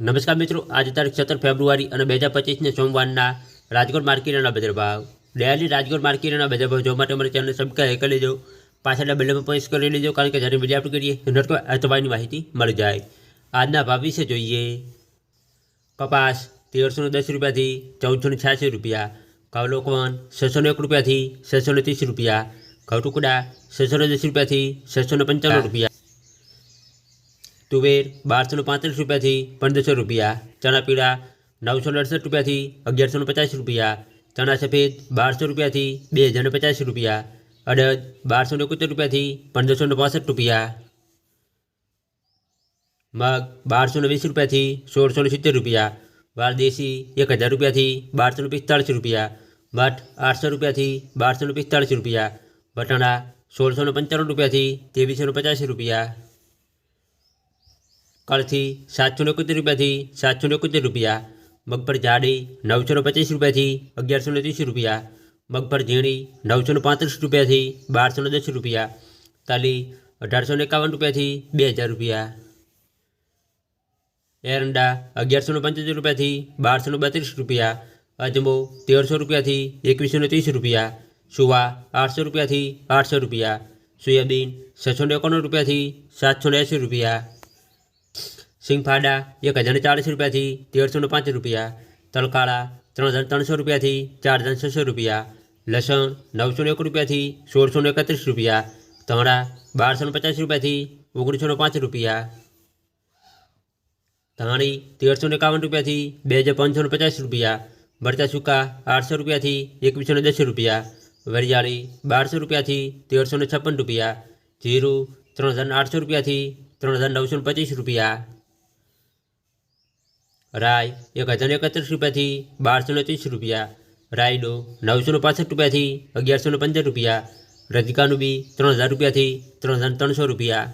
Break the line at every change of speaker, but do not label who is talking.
નમસ્કાર મિત્રો, આજે તારીખ 17 ફેબ્રુઆરી અને 2025ને સોમવારના રાજકોટ માર્કેટના બજાર ભાવ. ડેલી રાજકોટ માર્કેટના બજાર ભાવ જોવા માટે અમારી ચેનલ સબસ્ક્રાઈબ કરી લેજો. પાછળના બેલમાં પ્રેસ કરી લેજો, કારણ કે જ્યારે વિડીયો અપલોડ કરીએ નોટકો અતવાની માહિતી મળી જાય. આજના ભાવ વિશે જોઈએ. કપાસ 1310 રૂપિયાથી 1486 રૂપિયા, ઘઉં લોકવન 601 રૂપિયાથી 630 રૂપિયા, ઘઉં ટુકડા 610 રૂપિયાથી 655 રૂપિયા, तुवेर 1235 રૂપિયાથી 1500 રૂપિયા, चना पीड़ा 968 રૂપિયાથી 1150 રૂપિયા, चना सफेद 1200 રૂપિયાથી 2050 રૂપિયા, अड़द 1271 રૂપિયાથી 1565 રૂપિયા, मग 1220 રૂપિયાથી 1670 રૂપિયા, वाल देशी 1000 રૂપિયાથી 1245 રૂપિયા, मठ 800 રૂપિયાથી 1245 રૂપિયા, वटाणा 1695 રૂપિયાથી 2350 રૂપિયા, कलथी 771 રૂપિયાથી 771 રૂપિયા, मगफर जाड़ी 950 રૂપિયાથી 1130 રૂપિયા, मगफर झीणी 935 રૂપિયાથી 1210 રૂપિયા, ताली 1851 રૂપિયાથી 2000 રૂપિયા, एरंडा 1175 રૂપિયાથી 1232 રૂપિયા, अजमो 1300 રૂપિયાથી 2130 રૂપિયા, सुवा 800 રૂપિયાથી 800 રૂપિયા, सोयाबीन 691 રૂપિયાથી 780 રૂપિયા, सिंगफाड़ा 1040 રૂપિયાથી 1305 રૂપિયા, तलकाड़ा 3300 રૂપિયાથી 4600 રૂપિયા, लसन 901 રૂપિયાથી 1631 રૂપિયા, धाणा 1250 રૂપિયાથી 1905 રૂપિયા, धाणी 1351 રૂપિયાથી 2550 રૂપિયા, मरचा सूका 800 રૂપિયાથી 2110 રૂપિયા, वरियाળી 1200 રૂપિયાથી 1356 રૂપિયા, जीरु 3800 રૂપિયાથી 3925 રૂપિયા, राय 1031 રૂપિયાથી 1230 રૂપિયા, रायडो 965 રૂપિયાથી 1115 રૂપિયા, रजकानुबी 3000 રૂપિયાથી 3300 રૂપિયા।